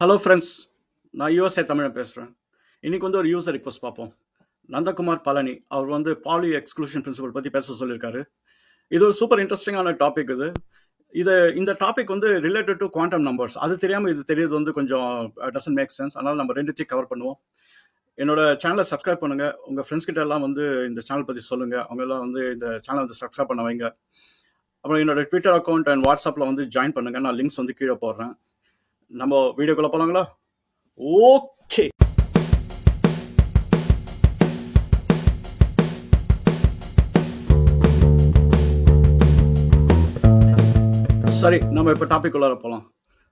Hello friends, நான் USA தமிழன் பேசுகிறேன். இன்றைக்கி ஒரு யூசர் ரிக்வஸ்ட் பார்ப்போம். நந்தகுமார் பழனி அவர் பாலி எக்ஸ்க்ளூஷன் பிரின்சிபல் பற்றி பேச சொல்லியிருக்காரு. இது ஒரு சூப்பர் இன்ட்ரெஸ்டிங்கான டாபிக். இந்த topic related to quantum numbers. அது தெரியாமல் இது தெரியுது கொஞ்சம் டசன்ட் மேக் சென்ஸ். அதனால் நம்ம ரெண்டுத்தையும் கவர் பண்ணுவோம். என்னோட சேனலை சப்ஸ்கிரைப் பண்ணுங்கள். உங்கள் ஃப்ரெண்ட்ஸ் கிட்ட எல்லாம் இந்த சேனல் பற்றி சொல்லுங்கள். அவங்க எல்லாம் இந்த சேனலை சப்ஸ்கிரைப் பண்ண வைங்க. அப்புறம் என்னோட ட்விட்டர் அக்கௌண்ட் அண்ட் வாட்ஸ்அப்பில் ஜாயின் பண்ணுங்கள். நான் லிங்க்ஸ் கீழே போடுறேன். நம்ம வீடியோக்குள்ளே போகலாங்களா? ஓகே, சரி, நம்ம இப்போ டாபிக் உள்ளார போகலாம்.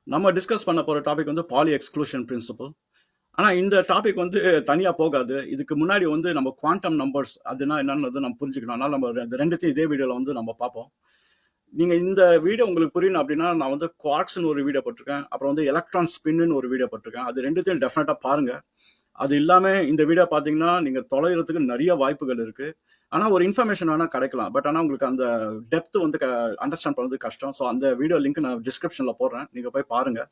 நம்ம டிஸ்கஸ் பண்ண போகிற டாபிக் பாலி எக்ஸ்க்ளூஷன் பிரின்சிபல். ஆனால் இந்த டாபிக் தனியாக போகாது. இதுக்கு முன்னாடி நம்ம குவாண்டம் நம்பர்ஸ் அதுனா என்னன்னு நம்ம புரிஞ்சுக்கணும். அதனால் நம்ம ரெண்டுத்தையும் இதே வீடியோவில் நம்ம பார்ப்போம். நீங்கள் இந்த வீடியோ உங்களுக்கு புரியணும் அப்படின்னா நான் குவார்க்ஸ்னு ஒரு வீடியோ போட்டிருக்கேன். அப்புறம் எலக்ட்ரான் ஸ்பின்னு ஒரு வீடியோ போட்டிருக்கேன். அது ரெண்டுத்தையும் டெஃபினட்டாக பாருங்கள். அது இல்லாமல் இந்த வீடியோ பார்த்தீங்கன்னா நீங்கள் தொலைகிறதுக்கு நிறைய வாய்ப்புகள் இருக்குது. ஆனால் ஒரு இன்ஃபர்மேஷன் வேணால் கிடைக்கலாம். பட் ஆனால் உங்களுக்கு அந்த டெப்த் அண்டர்ஸ்டாண்ட் பண்ணுறது கஷ்டம். ஸோ அந்த வீடியோ லிங்க் நான் டிஸ்கிரிப்ஷனில் போடுறேன். நீங்கள் போய் பாருங்கள்.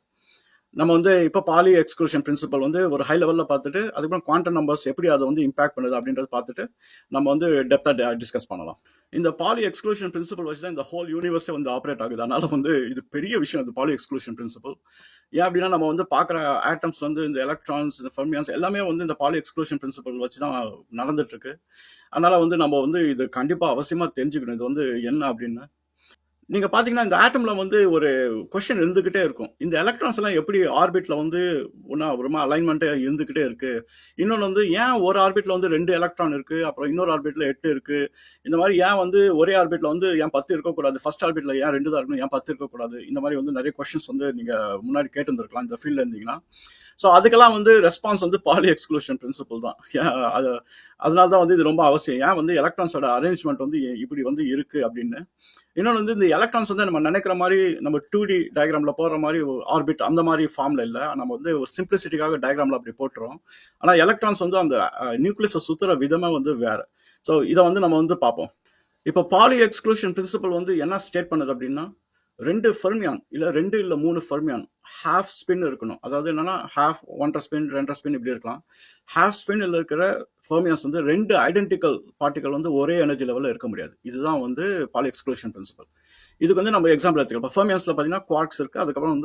நம்ம இப்போ பாலி எக்ஸ்க்ளூஷன் பிரின்சிபல் ஒரு ஹை லெவலில் பார்த்துட்டு அதுக்கப்புறம் குவாண்டம் நம்பர்ஸ் எப்படி அதை இம்பாக்ட் பண்ணுது அப்படின்றத பார்த்துட்டு நம்ம டெப்த்தாக டிஸ்கஸ் பண்ணலாம். இந்த பாலி எக்ஸ்க்ளூஷன் பிரின்சிபல் வச்சு தான் இந்த ஹோல் யூனிவர்ஸே ஆப்ரேட் ஆகுது. அதனால இது பெரிய விஷயம். இந்த பாலி எக்ஸ்க்ளூஷன் பிரின்சிபல் ஏன் அப்படின்னா நம்ம பார்க்குற ஆட்டம்ஸ் இந்த எலக்ட்ரான்ஸ், இந்த ஃபெர்மியான்ஸ் எல்லாமே இந்த பாலி எக்ஸ்க்ளூஷன் பிரின்சிபல் வச்சு தான் நடந்துட்டு இருக்கு. அதனால நம்ம இது கண்டிப்பாக அவசியமாக தெரிஞ்சுக்கணும். இது என்ன அப்படின்னு நீங்க பாத்தீங்கன்னா இந்த ஆட்டம்ல ஒரு கொஸ்டின் இருந்துகிட்டே இருக்கும். இந்த எலக்ட்ரான்ஸ் எல்லாம் எப்படி ஆர்பிட்ல ஒன்னா ஒரு அலைன்மெண்ட் இருந்துகிட்டே இருக்கு. இன்னொன்னு ஏன் ஒரு ஆர்பிட்ல 2 எலக்ட்ரான் இருக்கு, அப்புறம் இன்னொரு ஆர்பிட்ல 8 இருக்கு. இந்த மாதிரி ஏன் ஒரே ஆர்பிட்ல ஏன் 10 இருக்கக்கூடாது, ஃபர்ஸ்ட் ஆர்பிட்ல ஏன் 2 தான் இருக்கணும், ஏன் 10 இருக்கக்கூடாது. இந்த மாதிரி நிறைய கொஸ்டின்ஸ் நீங்க முன்னாடி கேட்டு இருந்திருக்கலாம் இந்த ஃபீல்ட்ல இருந்தீங்கன்னா. ஸோ அதுக்கெல்லாம் ரெஸ்பான்ஸ் பாலி எக்ஸ்க்ளூஷன் பிரின்சிபல் தான். அதனால தான் இது ரொம்ப அவசியம். ஏன் எலக்ட்ரான்ஸோட அரேஞ்ச்மெண்ட் இப்படி இருக்கு அப்படின்னு. இன்னொன்று இந்த எலக்ட்ரான்ஸ் நம்ம நினைக்கிற மாதிரி நம்ம 2D டயக்ராம்ல போடுற மாதிரி ஆர்பிட் அந்த மாதிரி ஃபார்ம்ல இல்லை. நம்ம ஒரு சிம்பிளிசிட்டிக்காக டயக்ராம்ல அப்படி போட்டுறோம். ஆனால் எலக்ட்ரான்ஸ் அந்த நியூக்ளியஸை சுத்துற விதமே வேற. ஸோ இதை நம்ம பார்ப்போம். இப்போ பாலி எக்ஸ்க்ளூஷன் பிரின்சிபல் என்ன ஸ்டேட் பண்ணுது அப்படின்னா, 2 ஃபெர்மியான் இல்லை 2 இல்லை 3 ஃபெர்மியான் ஹாஃப் ஸ்பின் இருக்கணும். அதாவது என்னன்னா ஹாஃப் 1.5 ஸ்பின் 2.5 ஸ்பின் இப்படி இருக்கலாம். ஹாஃப் ஸ்பின்ல இருக்கிற ஃபெர்மியான்ஸ் 2 ஐடென்டிக்கல் பார்ட்டிகல் ஒரே எனர்ஜி லெவலில் இருக்க முடியாது. இதுதான் பாலி எக்ஸ்க்ளூஷன் பிரின்சிபல். இதுக்கு நம்ம எக்ஸாம்பிள் எடுத்துக்கலாம். இப்போ ஃபெர்மியான்ஸ்ல பார்த்தீங்கன்னா குவார்க்ஸ் இருக்கு, அதுக்கப்புறம்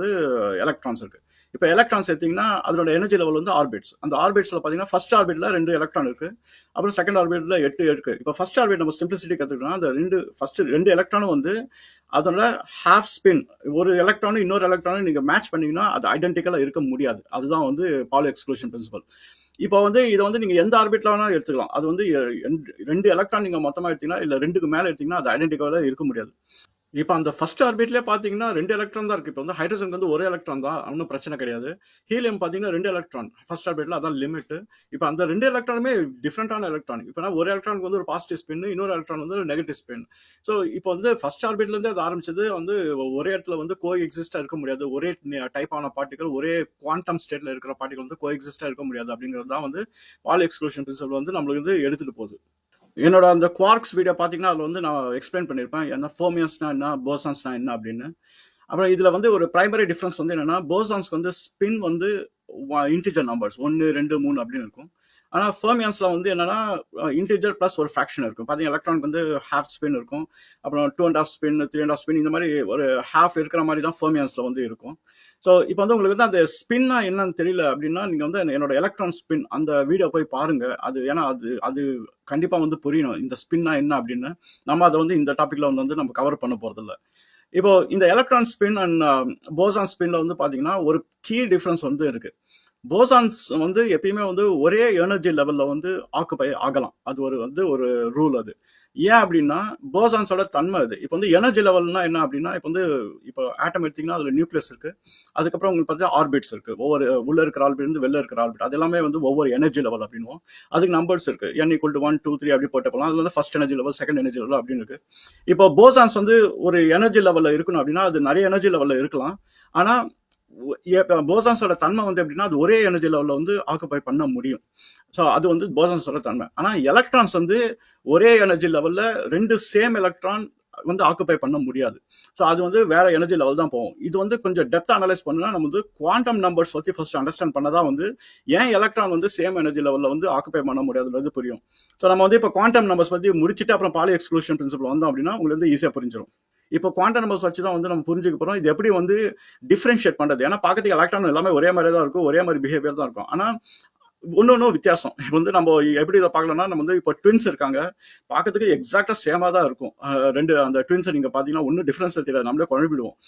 எலக்ட்ரான்ஸ் இருக்கு. இப்போ எலக்ட்ரான்ஸ் எடுத்தீங்கன்னா அதோட எனர்ஜி லெவல் ஆர்பிட்ஸ். அந்த ஆர்பிட்ஸ்ல பார்த்தீங்கன்னா ஃபர்ஸ்ட் ஆர்பிட்ல 2 எலக்ட்ரான் இருக்கு, அப்புறம் செகண்ட் ஆர்பிட்ல 8 இருக்கு. இப்போ ஃபர்ஸ்ட் ஆர்பிட் நம்ம சிம்பிளிசிட்டி கற்றுக்கிட்டோம்னா அந்த ஃபர்ஸ்ட் 2 எலக்ட்ரானும் அதோட ஹாஃப் ஸ்பின் ஒரு எலக்ட்ரானும் இன்னொரு எலக்ட்ரானும் நீங்க மேட்ச் பண்ணீங்கன்னா அது ஐடென்டிக்கலா இருக்க முடியாது. அதுதான் பாலி எக்ஸ்க்ளூஷன் பிரின்சிபல். இப்போ இதை நீங்க எந்த ஆர்பிட்ல வேணா எடுத்துக்கலாம். அது 2 எலக்ட்ரான் நீங்க மொத்தமா எடுத்தீங்கன்னா இல்ல 2க்கு மேல எடுத்தீங்கன்னா அது ஐடென்டிக்கலா இருக்க முடியாது. இப்போ அந்த ஃபர்ஸ்ட் ஆர்பிட்லேயே பார்த்தீங்கன்னா 2 எலக்ட்ரான் தான் இருக்கு. இப்போ ஹைட்ரஜனுக்கு ஒரு எலக்ட்ரான் தான், ஒன்றும் பிரச்சனை கிடையாது. ஹீலியம் பார்த்தீங்கன்னா 2 எலக்ட்ரான் ஃபர்ஸ்ட் ஆர்பிட்ல, அதான் லிமிட். இப்போ அந்த 2 எலக்ட்ரானுமே டிஃப்ரெண்டான எலக்ட்ரான். இப்போ ஒரு எலக்ட்ரானுக்கு ஒரு பாசிட்டிவ் ஸ்பின், இன்னொரு எலக்ட்ரான் ஒரு நெகட்டிவ் ஸ்பின். ஸோ இப்போ ஃபர்ஸ்ட் ஆர்பிட்லேருந்து அது ஆரம்பிச்சது ஒரே இடத்துல கோ எக்ஸிஸ்டா இருக்க முடியாது. ஒரே டைப்பான பார்ட்டிகல் ஒரே குவாண்டம் ஸ்டேட்ல இருக்கிற பார்ட்டிகல் கோ எக்ஸிஸ்டா இருக்க முடியாது. அப்படிங்கிறது தான் பாலி எக்ஸ்க்ளூஷன் பிரின்சிபல் நம்மளுக்கு எடுத்துட்டு போகுது. என்னோட அந்த குவார்க்ஸ் வீடியோ பார்த்தீங்கன்னா அதில் நான் எக்ஸ்பிளைன் பண்ணியிருப்பேன் என்ன ஃபெர்மியான்ஸ்னா என்ன, போசான்ஸ்னா என்ன அப்படின்னு. அப்புறம் இதில் ஒரு பிரைமரி டிஃப்ரென்ஸ் என்னன்னா, போசான்ஸ்க்கு ஸ்பின் இன்டிஜர் நம்பர்ஸ் 1, 2, 3 அப்படின்னு இருக்கும். ஆனால் ஃபெர்மியான்ஸ்ல என்னன்னா இன்டிஜர் பிளஸ் ஒரு ஃபிராக்ஷன் இருக்கும். பார்த்தீங்கன்னா எலக்ட்ரானுக்கு ஹாஃப் ஸ்பின் இருக்கும், அப்புறம் 2.5 ஸ்பின் 3.5 ஸ்பின் இந்த மாதிரி ஒரு ஹாஃப் இருக்கிற மாதிரி தான் ஃபெர்மியான்ஸ்ல இருக்கும். ஸோ இப்போ உங்களுக்கு அந்த ஸ்பின்னா என்னன்னு தெரியல அப்படின்னா நீங்க என்னோட எலக்ட்ரான் ஸ்பின் அந்த வீடியோ போய் பாருங்க. அது ஏன்னா அது கண்டிப்பா புரியணும் இந்த ஸ்பின்னா என்ன அப்படின்னு. நம்ம அதை இந்த டாபிக்ல நம்ம கவர் பண்ண போறதில்ல. இப்போ இந்த எலக்ட்ரான் ஸ்பின் அண்ட் போசான் ஸ்பின்ல பாத்தீங்கன்னா ஒரு கீ டிஃபரன்ஸ் இருக்கு. போசான்ஸ் எப்பயுமே ஒரே எனர்ஜி லெவல்ல ஆக்குபை ஆகலாம். அது ஒரு ரூல். அது ஏன் அப்படின்னா போசான்ஸோட தன்மை அது. இப்போ எனர்ஜி லெவல்னா என்ன அப்படின்னா, இப்போ ஆட்டம் எடுத்தீங்கன்னா அதுல நியூக்ளியஸ் இருக்கு, அதுக்கப்புறம் உங்களுக்கு பார்த்தீங்கன்னா ஆர்பிட்ஸ் இருக்கு. ஒவ்வொரு உள்ள இருக்கிற ஆர்பிட் இருந்து வெளில இருக்கிற ஆர்பிட் அது எல்லாமே ஒவ்வொரு எனர்ஜி லெவல் அப்படின்னுவோம். அதுக்கு நம்பர்ஸ் இருக்கு. n = 1, 2, 3 அப்படி போட்டு போகலாம். அதுல first energy level, second energy level அப்படின்னு இருக்கு. இப்போ போசான்ஸ் ஒரு எனர்ஜி லெவல்ல இருக்கணும் அப்படின்னா அது நிறைய எனர்ஜி லெவல்ல இருக்கலாம். ஆனா போசான்ஸோட தன்மை எப்படின்னா அது ஒரே எனர்ஜி லெவல்ல ஆக்குபை பண்ண முடியும். ஸோ அது போசான்ஸோட தன்மை. ஆனா எலக்ட்ரான்ஸ் ஒரே எனர்ஜி லெவல்ல 2 சேம் எலக்ட்ரான் வந்து ஆக்குபை பண்ண முடியாது. ஸோ அது வந்து வேற எனர்ஜி லெவல் தான் போகும். இது வந்து கொஞ்சம் டெப்த் அனலைஸ் பண்ணா நம்ம வந்து குவாண்டம் நம்பர்ஸ் பத்தி ஃபர்ஸ்ட் அண்டர்ஸ்டாண்ட் பண்ணதான் வந்து ஏன் எலக்ட்ரான் வந்து சேம் எனர்ஜி லெவலில் வந்து ஆக்குபை பண்ண முடியாதுன்றது புரியும். ஸோ நம்ம வந்து இப்போ குவாண்டம் நம்பர்ஸ் பத்தி முடிச்சுட்டு அப்புறம் பாலி எக்ஸ்க்ளூஷன் பிரின்சிபல் வந்தோம் அப்படின்னா உங்களுக்கு வந்து ஈஸியாக புரிஞ்சிடும். இப்போ குவாண்டம் நம்பர்ஸ் வச்சு தான் வந்து நம்ம புரிஞ்சுக்க போறோம் இது எப்படி வந்து டிஃபரன்ஷியேட் பண்றது. ஏன்னா பார்க்கறதுக்கு எலக்ட்ரான் எல்லாமே ஒரே மாதிரி தான் இருக்கும், ஒரே மாதிரி பிஹேவியர் தான் இருக்கும். ஆனா ஒன்னொன்னு வித்தியாசம் வந்து நம்ம எப்படி இதை பார்க்கலாம்னா, நம்ம வந்து இப்போ ட்வின்ஸ் இருக்காங்க, பார்க்கறதுக்கு எக்ஸாக்டா சேமா தான் இருக்கும். ரெண்டு அந்த ட்வின்ஸை நீங்க பாத்தீங்கன்னா ஒன்றும் டிஃபரன்ஸ் தெரியாது, நம்மளே குழம்பிடுவோம்.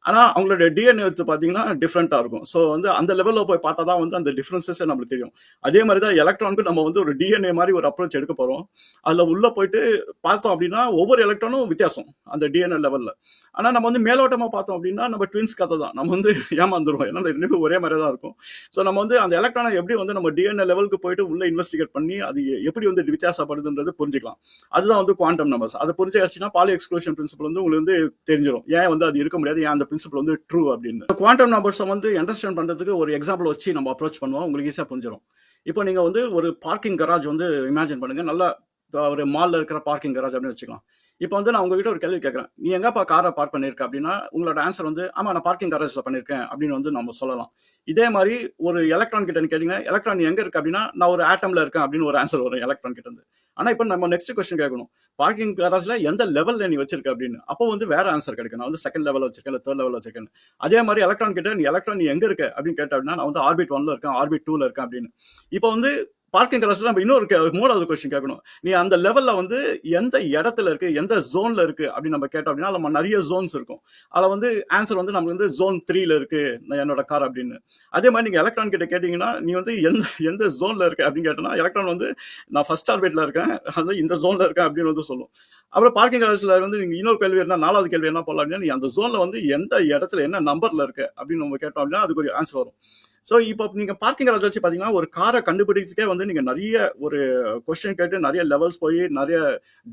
ஆனா அவங்களோட டிஎன்ஏ எடுத்து பாத்தீங்கன்னா டிஃப்ரெண்டா இருக்கும். ஸோ வந்து அந்த லெவலில் போய் பார்த்தா தான் வந்து அந்த டிஃபரன்சஸ் நம்மளுக்கு தெரியும். அதே மாதிரி தான் எலக்ட்ரானுக்கு நம்ம வந்து ஒரு டிஎன்ஏ மாதிரி ஒரு அப்ரோச் எடுக்க போறோம். அதுல உள்ள போயிட்டு பார்த்தோம் அப்படின்னா ஒவ்வொரு எலக்ட்ரானும் வித்தியாசம் அந்த டிஎன்ஏ லெவல்ல. ஆனா நம்ம வந்து மேலோட்டமா பார்த்தோம் அப்படின்னா நம்ம ட்வின்ஸ் கதை தான், நம்ம வந்து ஏமாந்துருவோம். ஏன்னா ரெண்டுமே ஒரே மாதிரி தான் இருக்கும். ஸோ நம்ம வந்து அந்த எலக்ட்ரானை எப்படி வந்து நம்ம டிஎன்ஏ லெவலுக்கு போயிட்டு உள்ள இன்வெஸ்டிகேட் பண்ணி அது எப்படி வந்து வித்தியாசப்படுதுன்றது புரிஞ்சுக்கலாம். அதுதான் வந்து குவாண்டம் நம்பர்ஸ். அதை புரிஞ்சாச்சுன்னா பாலி எக்ஸ்க்ளூஷன் பிரின்சிபல் வந்து உங்களுக்கு வந்து தெரிஞ்சிடும், ஏன் வந்து அது இருக்க முடியாது, ஏன் அந்த பிரின்சிபல் வந்து ட்ரூ அப்படின்னு. குவாண்டம் நம்பர்ஸை வந்து அண்டர்ஸ்டாண்ட் பண்றதுக்கு ஒரு எக்ஸாம்பிள் வச்சு நம்ம அப்ரோச் பண்ணுவோம், உங்களுக்கு ஈஸியா புரிஞ்சிடும். இப்போ நீங்க வந்து ஒரு பார்க்கிங் கராஜ் வந்து இமேஜின் பண்ணுங்க, நல்லா ஒரு மால்ல இருக்கிற பார்க்கிங் கராஜ் அப்படின்னு வச்சுக்கலாம். இப்போ வந்து நான் உங்ககிட்ட ஒரு கேள்வி கேட்கறேன், நீ எங்கப்பா காரை பார்க் பண்ணிருக்க அப்படின்னா உங்களோட ஆன்சர் வந்து ஆமா நான் பார்க்கிங் கராஜ்ல பண்ணிருக்கேன் அப்படின்னு வந்து நம்ம சொல்லலாம். இதே மாதிரி ஒரு எலக்ட்ரான் கிட்ட கேட்டீங்கன்னா எலக்ட்ரான் எங்க இருக்கு அப்படின்னா நான் ஒரு ஆட்டம்ல இருக்கேன் அப்படின்னு ஒரு ஆன்சர் வரும் எலக்ட்ரான் கிட்ட இருந்து. ஆனா இப்போ நம்ம நெக்ஸ்ட் கொஸ்டின் கேட்கணும், பார்க்கிங் கராஜ்ல எந்த லெவல்ல நீ வச்சிருக்க அப்படின்னு. அப்போ வந்து வேற ஆன்சர் கிடைக்கும், நான் வந்து செகண்ட் லெவல் வச்சிருக்கேன் இல்ல தேர்ட் லெவல் வச்சிருக்கேன். அதே மாதிரி எலக்ட்ரான் கிட்ட நீ எலக்ட்ரான் நீ எங்க இருக்க அப்படின்னு கேட்ட அப்படின்னா நான் வந்து ஆர்பிட் 1ல இருக்கேன், ஆர்பிட் 2ல இருக்கேன் அப்படின்னு. இப்போ வந்து பார்க்கிங் கராஜ்ல நம்ம இன்னொரு மூணாவது கொஸ்டின் கேட்கணும், நீ அந்த லெவல்ல வந்து எந்த இடத்துல இருக்கு, எந்த ஜோன்ல இருக்கு அப்படின்னு நம்ம கேட்டோம் அப்படின்னா நம்ம நிறைய ஜோன்ஸ் இருக்கும். அதுல வந்து ஆன்சர் வந்து நமக்கு வந்து ஜோன் 3ல இருக்கு என்னோட கார் அப்படின்னு. அதே மாதிரி நீங்க எலக்ட்ரான் கிட்ட கேட்டீங்கன்னா நீ வந்து எந்த எந்த ஜோன்ல இருக்கு அப்படின்னு கேட்டோம்னா எலக்ட்ரான் வந்து நான் ஃபர்ஸ்ட் ஆர்பிட்ல இருக்கேன், அது இந்த ஜோன்ல இருக்கேன் அப்படின்னு வந்து சொல்லும். அப்புறம் பார்க்கிங் கராஜ்ல வந்து நீங்க இன்னொரு கேள்வி என்ன, நாலாவது கேள்வி என்ன போடலாம் அப்படின்னா நீ அந்த ஜோன்ல வந்து எந்த இடத்துல என்ன நம்பர்ல இருக்கு அப்படின்னு நம்ம கேட்டோம் அப்படின்னா அதுக்கு ஒரு ஆன்சர் வரும். ஸோ இப்போ நீங்க பார்க்கிங் கராஜ் வச்சு பாத்தீங்கன்னா ஒரு காரை கண்டுபிடிக்கிறதுக்கே வந்து நீங்க நிறைய ஒரு கொஸ்டின் கேட்டு நிறைய லெவல்ஸ் போய் நிறைய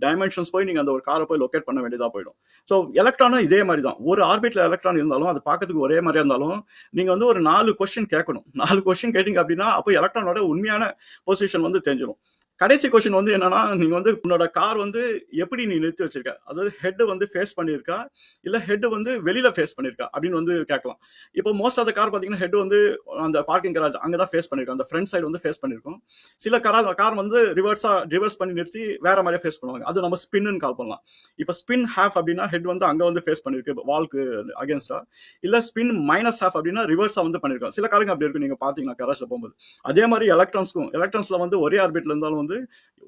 டைமென்ஷன்ஸ் போய் நீங்க அந்த ஒரு காரை போய் லொக்கேட் பண்ண வேண்டியதா போயிடும். ஸோ எலக்ட்ரானும் இதே மாதிரி தான், ஒரு ஆர்பிட்ல எலக்ட்ரான் இருந்தாலும் அது பார்க்கறதுக்கு ஒரே மாதிரியா இருந்தாலும் நீங்க வந்து ஒரு 4 கொஸ்டின் கேட்கணும். 4 கொஸ்டின் கேட்டீங்க அப்படின்னா அப்போ எலக்ட்ரானோட உண்மையான பொசிஷன் வந்து தெரிஞ்சிடும். கடைசி கொஸ்டின் வந்து என்னன்னா, நீங்க வந்து உன்னோட கார் வந்து எப்படி நீ நிறுத்தி வச்சிருக்க, அதாவது ஹெட் வந்து ஃபேஸ் பண்ணிருக்கா இல்ல ஹெட் வந்து வெளியில ஃபேஸ் பண்ணிருக்கா அப்படின்னு வந்து கேட்கலாம். இப்போ மோஸ்ட் ஆஃப் த கார் பாத்தீங்கன்னா ஹெட் வந்து அந்த பார்க்கிங் கராஜ் அங்கதான் ஃபேஸ் பண்ணிருக்கும், அந்த ஃப்ரண்ட் சைடு வந்து ஃபேஸ் பண்ணிருக்கும். சில கார் வந்து ரிவர்ஸ் பண்ணி நிறுத்தி வேற மாதிரி ஃபேஸ் பண்ணுவாங்க, அது நம்ம ஸ்பின்னு கால் பண்ணலாம். இப்போ ஸ்பின் ஹாஃப் அப்படின்னா ஹெட் வந்து அங்க வந்து ஃபேஸ் பண்ணிருக்கு வால்க்கு அகேன்ஸ்டா, இல்ல ஸ்பின் மைனஸ் ஹாஃப் அப்படின்னா ரிவர்ஸா வந்து பண்ணிருக்கோம். சில காருங்க அப்படி இருக்கும் நீங்க பாத்தீங்கன்னா கராஜ்ல போகும்போது. அதே மாதிரி எலக்ட்ரான்ஸ்ல வந்து ஒரே ஆர்பிட்ல இருந்தாலும் வந்து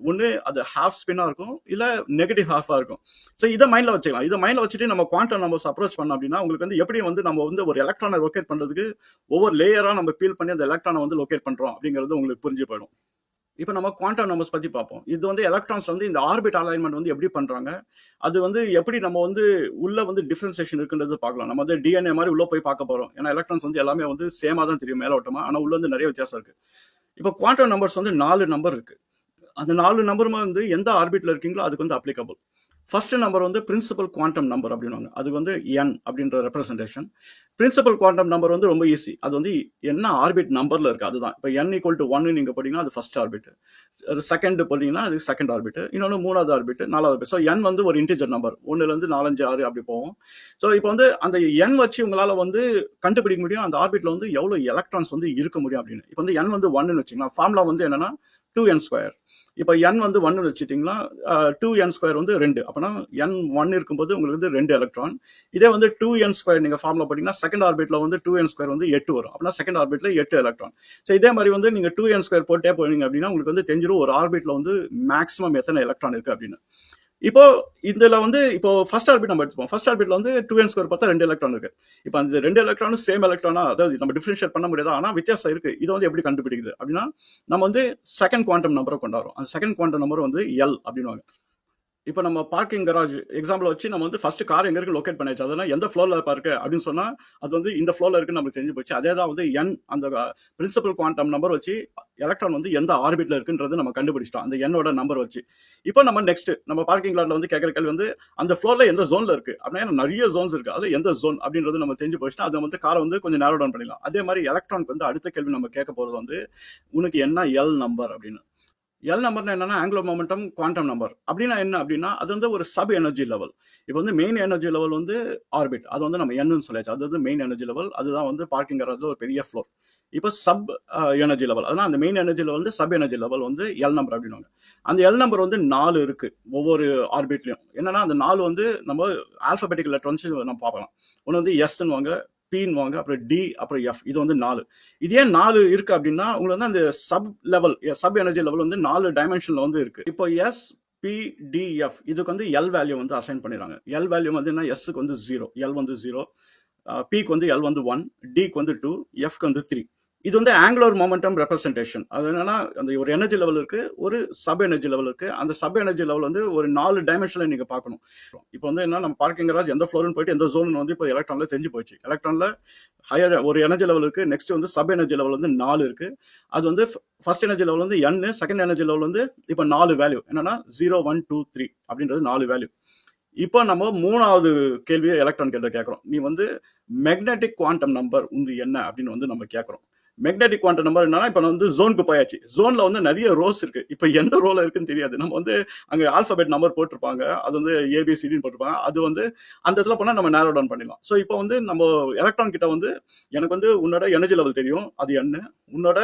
ஒண்ணு அது ஹாஃப் ஸ்பின்னா இருக்கும் இல்ல நெகட்டிவ் ஹாஃபா இருக்கும். சோ இதை மைண்ட்ல வச்சுக்கலாம். இதை மைண்ட்ல வச்சுட்டு நம்ம குவாண்டம் நம்பர்ஸ் அப்ரோச் பண்ணோம் அப்படின்னா உங்களுக்கு வந்து எப்படி வந்து நம்ம வந்து ஒரு எலக்ட்ரானை லொகேட் பண்றதுக்கு ஒவ்வொரு லேயரா நம்ம பீல் பண்ணி அந்த எலக்ட்ரானை வந்து லொகேட் பண்றோம் அப்படிங்கிறது உங்களுக்கு புரிஞ்சு போயிடும். இப்போ நம்ம குவாண்டம் நம்பர்ஸ் பத்தி பார்ப்போம். இது வந்து எலக்ட்ரான்ஸ் வந்து இந்த ஆர்பிட் அலைன்மெண்ட் வந்து எப்படி பண்றாங்க, அது வந்து எப்படி நம்ம வந்து உள்ள வந்து டிஃபரன்சியேஷன் இருக்குன்றது பார்க்கலாம். நம்ம வந்து டிஎன்ஏ மாதிரி உள்ள போய் பார்க்க போறோம். ஏன்னா எலக்ட்ரான்ஸ் வந்து எல்லாமே வந்து சேமா தான் தெரியும் மேலோட்டமா, ஆனா உள்ள வந்து நிறைய வித்தியாசம் இருக்கு. இப்போ குவாண்டம் நம்பர்ஸ் வந்து 4 நம்பர் இருக்கு. அந்த 4 நம்பருமே வந்து எந்த ஆர்பிட்ல இருக்கீங்களோ அதுக்கு வந்து அப்ளிகபிள். ஃபர்ஸ்ட் நம்பர் வந்து பிரின்சிபல் குவாண்டம் நம்பர் அப்படின்னுவாங்க, அதுக்கு வந்து n அப்படின்ற ரெப்ரசன்டேஷன். பிரின்சிபல் குவாண்டம் நம்பர் வந்து ரொம்ப ஈஸி, அது வந்து என்ன ஆர்பிட் நம்பர்ல இருக்கு அதுதான். இப்போ n = 1 நீங்க போட்டீங்கன்னா அது ஃபர்ஸ்ட் ஆர்பிட், செகண்ட் போட்டீங்கன்னா அது செகண்ட் ஆர்பிட், இன்னொன்று மூணாவது ஆர்பிட், நாலாவது ஆர்பிட். ஸோ n வந்து ஒரு இன்டிஜர் நம்பர், 1ல இருந்து 4 5 6 அப்படி போகும். ஸோ இப்போ வந்து அந்த n வச்சு உங்களால வந்து கண்டுபிடிக்க முடியும் அந்த ஆர்பிட்ல வந்து எவ்வளவு எலக்ட்ரான்ஸ் வந்து இருக்க முடியும் அப்படின்னு. இப்போ வந்து n வந்து 1ன்னு வச்சுக்கலாம், ஃபார்முலா வந்து என்னன்னா 2n². இப்போ n வந்து 1 வச்சுட்டீங்கன்னா 2n² வந்து 2, அப்பனா n1 இருக்கும்போது உங்களுக்கு வந்து 2 எலக்ட்ரான். இதே வந்து 2n² நீங்க ஃபார்முலா போட்டீங்கன்னா செகண்ட் ஆர்பிட்ல வந்து 2n² வந்து 8 வரும், அப்பனா செகண்ட் ஆர்பிட்ல 8 எலக்ட்ரான். ஸோ இதே மாதிரி வந்து நீங்க 2n² போட்டே போனீங்க அப்படின்னா உங்களுக்கு வந்து தெரிஞ்சிடும் ஒரு ஆர்பிட்ல வந்து மேக்ஸிமம் எத்தனை எலக்ட்ரான் இருக்கு அப்படின்னு. இப்போ இதுல வந்து இப்போ ஃபர்ஸ்ட் ஆர்பிட் நம்ம எடுத்துப்போம். ஃபர்ஸ்ட் ஆர்பிட்ல வந்து 2n² பார்த்தா 2 எலக்ட்ரான் இருக்கு. இப்போ அந்த 2 எலக்ட்ரானும் சேம் எலக்ட்ரானா, அதாவது நம்ம டிஃபரன்ஷியேட் பண்ண முடியாது, ஆனா வித்தியாசம் இருக்கு. இதை வந்து எப்படி கண்டுபிடிக்குது அப்படின்னா நம்ம வந்து செகண்ட் குவாண்டம் நம்பரை கொண்டாடுறோம். அந்த செகண்ட் குவாண்டம் நம்பர் வந்து எல் அப்படின்னுவாங்க. இப்போ நம்ம பார்க்கிங் கராஜ் எக்ஸாம்பிள் வச்சு நம்ம வந்து ஃபர்ஸ்ட் கார் எங்க இருக்கு லொகேட் பண்ணியாச்சு, அதெல்லாம் எந்த ஃப்ளோர்ல இருக்கு அப்படின்னு சொன்னா அது வந்து இந்த ஃப்ளோர்ல இருக்கு நமக்கு தெரிஞ்சு போச்சு. அதே தான் வந்து n அந்த பிரின்சிபல் குவாண்டம் நம்பர் வச்சு எலக்ட்ரான் வந்து எந்த ஆர்பிட்ல இருக்குன்றது நம்ம கண்டுபிடிச்சிட்டோம் அந்த என்னோட நம்பர் வச்சு. இப்போ நம்ம நெக்ஸ்ட் நம்ம பார்க்கிங் லாட்ல வந்து கேட்கற கேள்வி வந்து அந்த ஃப்ளோர்ல எந்த ஜோன்ல இருக்கு அப்படின்னா நிறைய ஜோன்ஸ் இருக்கு, அதுல எந்த ஜோன் அப்படின்றது நம்ம தெரிஞ்சு போச்சுன்னா அதை வந்து காரை வந்து கொஞ்சம் நேரோ டவுன் பண்ணிடலாம். அதே மாதிரி எலக்ட்ரானுக்கு வந்து அடுத்த கேள்வி நம்ம கேட்க போறது வந்து உனக்கு என்ன எல் நம்பர் அப்படின்னு. எல் நம்பர்னா என்னன்னா ஆங்குலர் மொமெண்டம் குவாண்டம் நம்பர். அப்படின்னா என்ன அப்படின்னா அது வந்து ஒரு சப் எனர்ஜி லெவல். இப்போ வந்து மெயின் எனர்ஜி லெவல் வந்து ஆர்பிட், அது வந்து நம்ம என்னன்னு சொல்லியாச்சு, அது வந்து மெயின் எனர்ஜி லெவல், அதுதான் வந்து பார்க்கிங் கராஜ்ல ஒரு பெரிய ஃப்ளோர். இப்போ சப் எனர்ஜி லெவல், அதனால் அந்த மெயின் எனர்ஜி லெவல் வந்து சப் எனர்ஜி லெவல் வந்து எல் நம்பர் அப்படின்வாங்க. அந்த எல் நம்பர் வந்து 4 இருக்கு ஒவ்வொரு ஆர்பிட்லையும். என்னன்னா அந்த 4 வந்து நம்ம ஆல்பபெட்டிக்கல் லெட்டர் வந்து நம்ம பார்க்கலாம். ஒன்று வந்து எஸ்ன்னு பின்னு வாங்க, அப்புறம் டி, அப்புறம் எஃப், இது வந்து 4. இது ஏன் 4 இருக்கு அப்படின்னா உங்களுக்கு வந்து அந்த sub level, sub energy level வந்து 4 டைமென்ஷன்ல வந்து இருக்கு. இப்போ எஸ் பி டி எஃப் இதுக்கு வந்து எல் வேல்யூ வந்து அசைன் பண்ணிடுறாங்க. எல் வேல்யூ வந்து என்ன, எஸ்க்கு வந்து 0, எல் வந்து 0, பிக்கு வந்து எல் வந்து 1, டிக்கு வந்து 2, எஃப்க்கு வந்து 3. இது வந்து ஆங்குலர் மொமெண்டம் ரெப்ரசன்டேஷன். அது என்னன்னா அந்த ஒரு எனர்ஜி லெவல் இருக்கு, ஒரு சப் எனர்ஜி லெவல் இருக்கு. அந்த சப் எனர்ஜி லெவல் வந்து ஒரு 4 டைமென்ஷன்ல நீங்க பார்க்கணும். இப்போ வந்து என்ன, நம்ம பார்க்கிங் கராஜ் எந்த ஃப்ளோர்னு போயிட்டு எந்த ஜோன் வந்து இப்போ எலக்ட்ரான்ல தெரிஞ்சு போச்சு. எலக்ட்ரான்ல ஹையர் ஒரு எனர்ஜி லெவல் இருக்கு, நெக்ஸ்ட் வந்து சப் எனர்ஜி லெவல் வந்து 4 இருக்கு. அது வந்து ஃபர்ஸ்ட் எனர்ஜி லெவல் வந்து n, செகண்ட் எனர்ஜி லெவல் வந்து இப்போ 4 வேல்யூ என்னன்னா 0 1 2 3 அப்படின்றது 4 வேல்யூ. இப்போ நம்ம 3வது கேள்வியை எலக்ட்ரான் கிட்ட கேட்கறோம், நீ வந்து மேக்னெட்டிக் குவாண்டம் நம்பர் வந்து என்ன அப்படின்னு வந்து நம்ம கேட்கறோம். மேக்னெட்டிக் குவாண்டம் நம்பர் என்னன்னா, இப்போ வந்து ஜோனுக்கு போயாச்சு. ஜோன்ல வந்து நிறைய ரோஸ் இருக்கு. இப்போ எந்த ரோல இருக்குன்னு தெரியாது. நம்ம வந்து அங்க ஆல்பபெட் நம்பர் போட்டிருப்பாங்க, அது வந்து ஏபிசிடின்னு போட்டிருப்பாங்க. அது வந்து அந்த இடத்துல போனா நம்ம நேரோ டவுன் பண்ணிடலாம். ஸோ இப்போ வந்து நம்ம எலக்ட்ரான் கிட்ட வந்து எனக்கு வந்து உன்னோட எனர்ஜி லெவல் தெரியும், அது என்ன, உன்னோட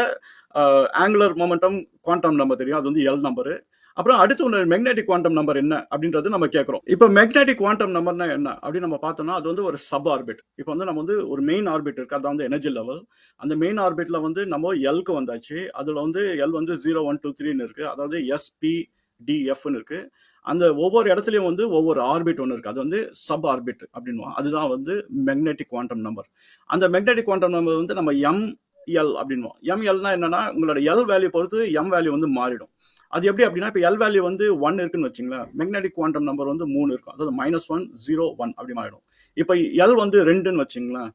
ஆங்குலர் மொமெண்டம் குவாண்டம் நம்பர் தெரியும், அது வந்து எல் நம்பரு. அப்புறம் அடுத்து ஒன்று மேக்னெட்டிக் குவாண்டம் நம்பர் என்ன அப்படின்றது நம்ம கேட்கறோம். இப்போ மேக்னெட்டிக் குவாண்டம் நம்பர்னா என்ன அப்படின்னு நம்ம பார்த்தோம்னா அது வந்து ஒரு சப் ஆர்பிட். இப்போ வந்து நம்ம வந்து ஒரு மெயின் ஆர்பிட் இருக்கு, அதான் வந்து எனர்ஜி லெவல். அந்த மெயின் ஆர்பிட்ல வந்து நம்ம எல்க்கு வந்தாச்சு. அதுல வந்து எல் வந்து 0 1 2 3ன்னு இருக்கு, அதாவது எஸ்பி டிஎஃப்னு இருக்கு. அந்த ஒவ்வொரு இடத்துலயும் வந்து ஒவ்வொரு ஆர்பிட் ஒன்று இருக்கு, அது வந்து சப் ஆர்பிட் அப்படின்வாங்க. அதுதான் வந்து மேக்னெட்டிக் குவாண்டம் நம்பர். அந்த மேக்னெட்டிக் குவாண்டம் நம்பர் வந்து நம்ம எல் அப்படின்வோம். எல்னா என்னன்னா உங்களோட எல் வேல்யூ பொறுத்து எம் வேல்யூ வந்து மாறிடும். அது எப்படி அப்படின்னா, இப்போ எல் வேல்யூ வந்து 1 இருக்குன்னு வச்சுங்களேன், மேக்னெட்டிக் குவாண்டம் நம்பர் வந்து 3 இருக்கும், அதாவது -1 0 1 அப்படி மாறிடும். இப்போ எல் வந்து 2ன்னு வச்சுங்களேன்,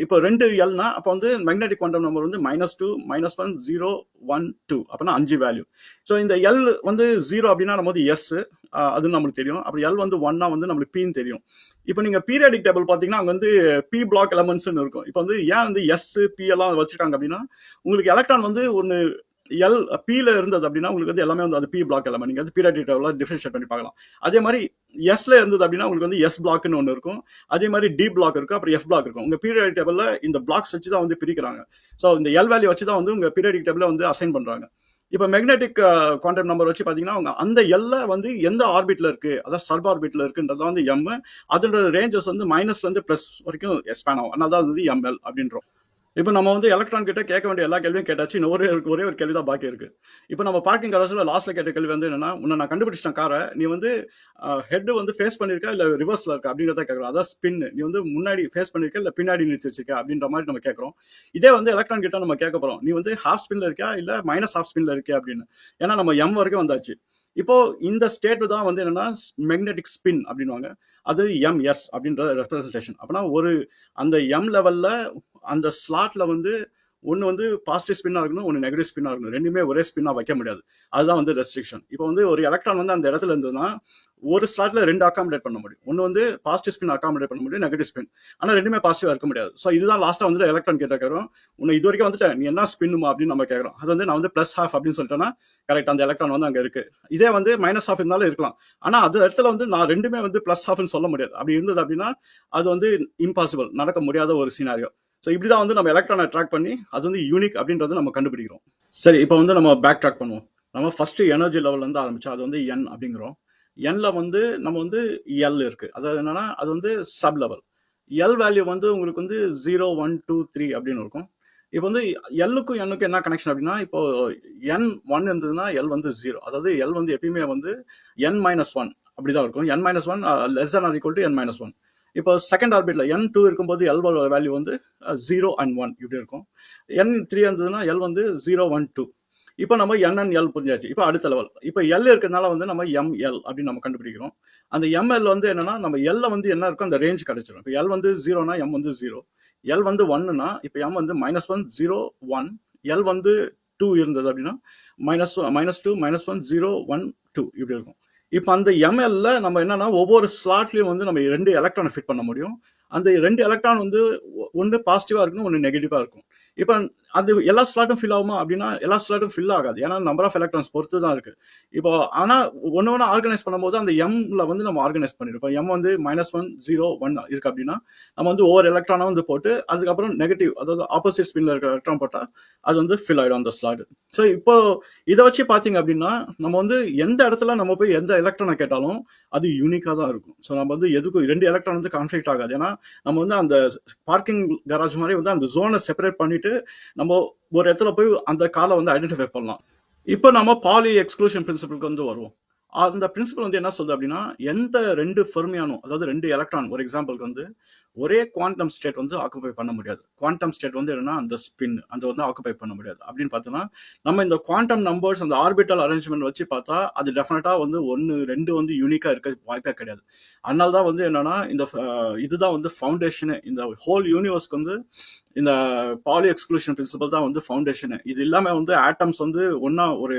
இப்போ 2 எல்னா அப்போ வந்து மேக்னெட்டிக் குவாண்டம் நம்பர் வந்து -2 -1 0 1 2 அப்படின்னா 5 வேல்யூ. ஸோ இந்த எல் வந்து 0 அப்படின்னா நம்ம வந்து எஸ், அது நம்மளுக்கு தெரியும். அப்புறம் எல் வந்து 1னா வந்து நம்மளுக்கு பின்னு தெரியும். இப்போ நீங்க பீரியாடிக் டேபிள் பார்த்தீங்கன்னா அங்கே வந்து பி பிளாக் எலமெண்ட்ஸ்னு இருக்கும். இப்போ வந்து ஏன் வந்து எஸ் பி எல்லாம் வச்சிருக்காங்க அப்படின்னா, உங்களுக்கு எலக்ட்ரான் வந்து ஒன்று எல் பில இருந்தது அப்படின்னா உங்களுக்கு வந்து எல்லாமே வந்து அது பி பிளாக் எலமெண்ட், நீங்க வந்து பீரியாடிக் டேபிள்ல டிஃபரன்ஷியேட் பண்ணி பார்க்கலாம். அதே மாதிரி எஸ்ல இருந்தது அப்படின்னா உங்களுக்கு வந்து எஸ் பிளாக்னு ஒன்று இருக்கும், அதே மாதிரி டி பிளாக் இருக்கும், அப்புறம் எஃப் பிளாக் இருக்கும். உங்க பீரியாடிக் டேபிள்ல இந்த பிளாக்ஸ் வச்சு தான் வந்து பிரிக்கிறாங்க. ஸோ இந்த எல் வேல்யூ வச்சு தான் வந்து உங்க பீரியாடிக் டேபிள்ல வந்து அசைன் பண்றாங்க. இப்போ மேக்னெட்டிக் குவாண்டம் நம்பர் வச்சு பாத்தீங்கன்னா அந்த எல்ல வந்து எந்த ஆர்பிட்ல இருக்கு, அதாவது சப் ஆர்பிட்ல இருக்குன்றத வந்து எம், அதோட ரேஞ்சஸ் வந்து மைனஸ்ல இருந்து பிளஸ் வரைக்கும் ஸ்பேன் ஆகும், அதனால தான் வந்து எம்எல் அப்படின்றோம். இப்போ நம்ம வந்து எலக்ட்ரான் கிட்ட கேட்க வேண்டிய எல்லா கேள்வியும் கேட்டாச்சு, இன்னும் ஒரே ஒரு கேள்வி தான் பாக்கி இருக்கு. இப்போ நம்ம பார்க்கிங் கராஜ்ல லாஸ்ட்ல கேட்ட கேள்வி வந்து என்னன்னா, உன்னை நான் கண்டுபிடிச்சிட்டேன் காரை, நீ வந்து ஹெட் வந்து ஃபேஸ் பண்ணிருக்கா இல்ல ரிவர்ஸ்ல இருக்கா அப்படின்றத கேட்கறோம். அதாவது ஸ்பின், நீ வந்து முன்னாடி ஃபேஸ் பண்ணிருக்கா இல்ல பின்னாடி நிறுத்தி வச்சிருக்கா அப்படின்ற மாதிரி நம்ம கேட்கறோம். இதே வந்து எலக்ட்ரான் கிட்ட நம்ம கேட்க போறோம், நீ வந்து ஹாஃப் ஸ்பின்ல இருக்கா இல்ல -1/2 ஸ்பின்ல இருக்கா அப்படின்னு. ஏன்னா நம்ம எம் வரைக்கும் வந்தாச்சு. இப்போ இந்த ஸ்டேட் தான் வந்து என்னன்னா மேக்னெட்டிக் ஸ்பின் அப்படின்வாங்க, அது எம்எஸ் அப்படின்ற ரெப்ரசன்டேஷன். அப்படின்னா ஒரு அந்த எம் லெவல்ல அந்த ஸ்லாட்ல வந்து ஒன்று வந்து பாசிட்டிவ் ஸ்பின்னா இருக்கணும், ஒன்று நெகட்டிவ் ஸ்பின்னா இருக்கணும், ரெண்டுமே ஒரே ஸ்பின்னா வைக்க முடியாது. அதுதான் வந்து ரெஸ்ட்ரிக்ஷன். இப்போ வந்து ஒரு எலக்ட்ரான் வந்து அந்த இடத்துல இருந்ததுன்னா ஒரு ஸ்லாட்ல 2 அகாமடேட் பண்ண முடியும். ஒன்று வந்து பாசிட்டிவ் ஸ்பின் அகாமடேட் பண்ண முடியும், நெகட்டிவ் ஸ்பின். ஆனால் ரெண்டுமே பாசிட்டிவா இருக்க முடியாது. ஸோ இதுதான் லாஸ்ட்டாக வந்து எலக்ட்ரான் கேட்கிறோம், உன்னை இது வரைக்கும் வந்துட்டு நீ என்ன ஸ்பின்னுமா அப்படின்னு நம்ம கேட்கறோம். அது வந்து நான் வந்து +12 அப்படின்னு சொல்லிட்டேன்னா கரெக்ட், அந்த எலக்ட்ரான் வந்து அங்கே இருக்கு. இதே வந்து -12 இருந்தாலும் இருக்கலாம், ஆனால் அது இடத்துல வந்து நான் ரெண்டுமே வந்து +12 சொல்ல முடியாது. அப்படி இருந்தது அப்படின்னா அது வந்து இம்பாசிபிள், நடக்க முடியாத ஒரு சினாரியோ. ஸோ இப்படிதான் வந்து நம்ம எலக்ட்ரானை ட்ராக் பண்ணி அது வந்து யூனிக் அப்படின்றத நம்ம கண்டுபிடிக்கிறோம். சரி, இப்போ வந்து நம்ம பேக் ட்ராக் பண்ணுவோம். நம்ம ஃபர்ஸ்ட் எனர்ஜி லெவல்ல இருந்து ஆரம்பிச்சோம், அது வந்து என் அப்படிங்கிறோம். என்ல வந்து நம்ம வந்து எல் இருக்கு, அதாவது என்னன்னா அது வந்து சப் லெவல். எல் வேல்யூ வந்து உங்களுக்கு வந்து 0 1 2 3 அப்படின்னு இருக்கும். இப்போ வந்து எல்லுக்கும் என்னுக்கும் என்ன கனெக்ஷன் அப்படின்னா, இப்போ என் 1 இருந்ததுன்னா எல் வந்து 0, அதாவது எல் வந்து எப்பயுமே வந்து n-1 அப்படிதான் இருக்கும். n-1 less than or equal to n-1. இப்போ செகண்ட் ஆர்பிட்ல n2 இருக்கும்போது எல் வேல்யூ வந்து 0 and 1 இப்படி இருக்கும். n3 இருந்ததுன்னா எல் வந்து 0 1 2. இப்போ நம்ம n எல் புரிஞ்சாச்சு. இப்போ அடுத்த லெவல், இப்போ எல் இருக்கிறதுனால வந்து நம்ம எம்எல் அப்படின்னு நம்ம கண்டுபிடிக்கிறோம். அந்த எம்எல் வந்து என்னன்னா நம்ம எல்ல வந்து என்ன இருக்கும் அந்த ரேஞ்ச் கிடைச்சிடும். இப்போ எல் வந்து 0னா எம் வந்து 0, எல் வந்து 1னா இப்போ எம் வந்து -1 0 1, எல் வந்து 2 இருந்தது அப்படின்னா -2 -1 0 1 2 இப்படி இருக்கும். இப்போ அந்த எம்எல்ல நம்ம என்னன்னா ஒவ்வொரு ஸ்லாட்லயும் வந்து நம்ம 2 எலக்ட்ரானை ஃபிட் பண்ண முடியும். அந்த 2 எலக்ட்ரான் வந்து ஒன்று பாசிட்டிவா இருக்கும், ஒன்று நெகட்டிவா இருக்கும். இப்போ அது எல்லா ஸ்லாட்டும் ஃபில் ஆகுமா அப்படின்னா எல்லா ஸ்லாட்டும் ஃபில் ஆகாது. ஏன்னா நம்பர் ஆஃப் எலக்ட்ரான்ஸ் பொறுத்து தான் இருக்கு. இப்போ ஆனா ஒன்று ஆர்கனைஸ் பண்ணும்போது அந்த எம்ல வந்து நம்ம ஆர்கனைஸ் பண்ணிருப்போம். எம் வந்து -1 0 1 இருக்கு அப்படின்னா நம்ம வந்து ஒவ்வொரு எலக்ட்ரானா வந்து போட்டு அதுக்கப்புறம் நெகட்டிவ், அதாவது ஆப்போசிட் ஸ்பின்ல இருக்கிற எலக்ட்ரான் போட்டா அது வந்து ஃபில் ஆயிடும் அந்த ஸ்லாட். ஸோ இப்போ இதை வச்சு பாத்தீங்க அப்படின்னா நம்ம வந்து எந்த இடத்துல நம்ம போய் எந்த எலக்ட்ரானை கேட்டாலும் அது யூனிக்கா தான் இருக்கும். ஸோ நம்ம வந்து எதுக்கும் 2 எலக்ட்ரான் வந்து கான்ஃபிளிக்ட் ஆகாது. ஏன்னா நம்ம வந்து அந்த பார்க்கிங் கராஜ் மாதிரி வந்து அந்த ஜோனை செப்பரேட் பண்ணிட்டு நம்ம ஒரு இடத்துல போய் அந்த காலை வந்து ஐடென்டிஃபை பண்ணலாம். இப்போ நம்ம பாலி எக்ஸ்க்ளூஷன் பிரின்சிபலுக்கு வந்து வருவோம். அந்த பிரின்சிபல் வந்து என்ன சொல்லுது அப்படின்னா எந்த 2 ஃபெர்மியானும், அதாவது 2 எலக்ட்ரான் ஒரு எக்ஸாம்பிளுக்கு வந்து ஒரே குவாண்டம் ஸ்டேட் வந்து ஆக்குபை பண்ண முடியாது. குவாண்டம் ஸ்டேட் வந்து என்னன்னா அந்த ஸ்பின் அந்த வந்து ஆக்குபை பண்ண முடியாது. அப்படின்னு பார்த்தோம்னா நம்ம இந்த குவாண்டம் நம்பர்ஸ் அந்த ஆர்பிட்டல் அரேஞ்ச்மெண்ட் வச்சு பார்த்தா அது டெஃபினட்டா வந்து 1 2 வந்து யூனிக்கா இருக்க வாய்ப்பே கிடையாது. அதனால தான் வந்து என்னன்னா இந்த இதுதான் வந்து ஃபவுண்டேஷனு. இந்த ஹோல் யூனிவர்ஸ்க்கு வந்து இந்த பாலி எக்ஸ்க்ளூஷன் பிரின்சிபல் தான் வந்து ஃபவுண்டேஷனு. இது இல்லாம வந்து ஆட்டம்ஸ் வந்து ஒன்னா ஒரு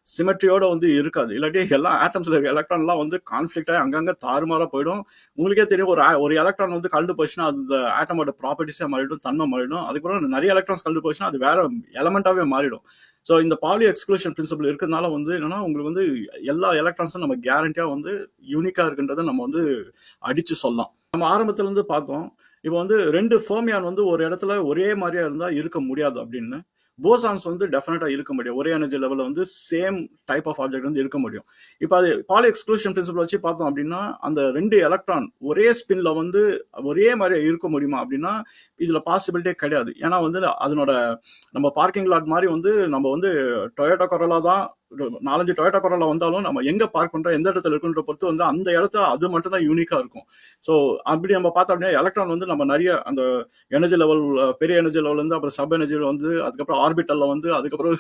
சிமெட்ரியோட வந்து இருக்காது. இல்லாட்டி எல்லா ஆட்டம்ஸ்ல இருக்க எலக்ட்ரான்லாம் வந்து கான்ஃபிளிக்ட் ஆகி அங்கங்க தாறுமாறா போயிடும். உங்களுக்கே தெரியும், ஒரு எலக்ட்ரான் வந்து கலந்து போச்சுன்னா அந்த ஆட்டமோட ப்ராப்பர்ட்டிஸே மாறிடும், தன்மை மாறிடும். அதுக்கப்புறம் நிறைய எலக்ட்ரான்ஸ் கலந்து போச்சுன்னா அது வேற எலமெண்டாவே மாறிடும். ஸோ இந்த பாலி எக்ஸ்க்ளூஷன் பிரின்சிபல் இருக்கிறதுனால வந்து என்னன்னா உங்களுக்கு வந்து எல்லா எலக்ட்ரான்ஸும் நம்ம கேரண்டியா வந்து யூனிக்கா இருக்குன்றதை நம்ம வந்து அடிச்சு சொல்லலாம். நம்ம ஆரம்பத்துல இருந்து பார்த்தோம், இப்போ வந்து 2 ஃபெர்மியான் வந்து ஒரு இடத்துல ஒரே மாதிரியா இருந்தா இருக்க முடியாது அப்படின்னு. போசான்ஸ் வந்து டெஃபினட்டா இருக்க முடியும். ஒரே எனர்ஜி லெவலில் வந்து சேம் டைப் ஆஃப் ஆப்ஜெக்ட் வந்து இருக்க முடியும். இப்போ அது பாலி எக்ஸ்க்ளூஷன் பிரின்சிபல் வச்சு பார்த்தோம் அப்படின்னா அந்த 2 எலக்ட்ரான் ஒரே ஸ்பின்ல வந்து ஒரே மாதிரி இருக்க முடியுமா அப்படின்னா இதுல பாசிபிலிட்டியே கிடையாது. ஏன்னா வந்து அதனோட நம்ம பார்க்கிங் லாட் மாதிரி வந்து நம்ம வந்து டொயோட்டா கொரோலா தான் 4-5 டொயோட்டா கொரோலா வந்தாலும் நம்ம எங்க பார்க் பண்றோம் எந்த இடத்துல இருக்குன்ற பொறுத்து வந்து அந்த இடத்துல அது மட்டும் தான் யூனிக்கா இருக்கும். ஸோ அப்படி நம்ம பார்த்தோம் அப்படின்னா எலக்ட்ரான் வந்து நம்ம நிறைய அந்த எனர்ஜி லெவல், பெரிய எனர்ஜி லெவல் வந்து அப்புறம் சப் எனர்ஜி வந்து அதுக்கப்புறம் ஆர்பிட்டல்ல வந்து அதுக்கப்புறம்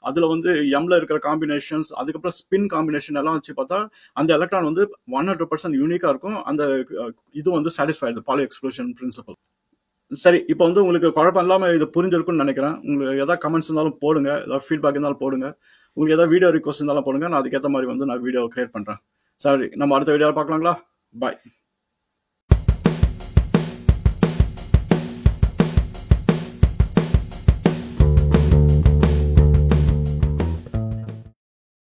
அதுல வந்து எம்ல இருக்கிற காம்பினேஷன்ஸ் அதுக்கப்புறம் ஸ்பின் காம்பினேஷன் எல்லாம் வச்சு பார்த்தா அந்த எலக்ட்ரான் வந்து 100% யூனிக்கா இருக்கும். அந்த இது வந்து சாட்டிஸ்ஃபை பாலி எக்ஸ்க்ளூஷன் பிரின்சிபல். சரி, இப்போ வந்து உங்களுக்கு குழப்பம் இல்லாம இது புரிஞ்சிருக்குன்னு நினைக்கிறேன். உங்களுக்கு ஏதாவது கமெண்ட்ஸ் இருந்தாலும் போடுங்க, ஏதாவது ஃபீட்பேக் இருந்தாலும் போடுங்க, உங்களுக்கு ஏதாவது வீடியோ ரிக்வஸ்ட் இருந்தாலும் போடுங்க. நான் அதுக்கேற்ற மாதிரி வந்து நான் வீடியோ கிரியேட் பண்றேன். சரி, நம்ம அடுத்த வீடியோவில் பார்க்கலாங்களா? பாய்.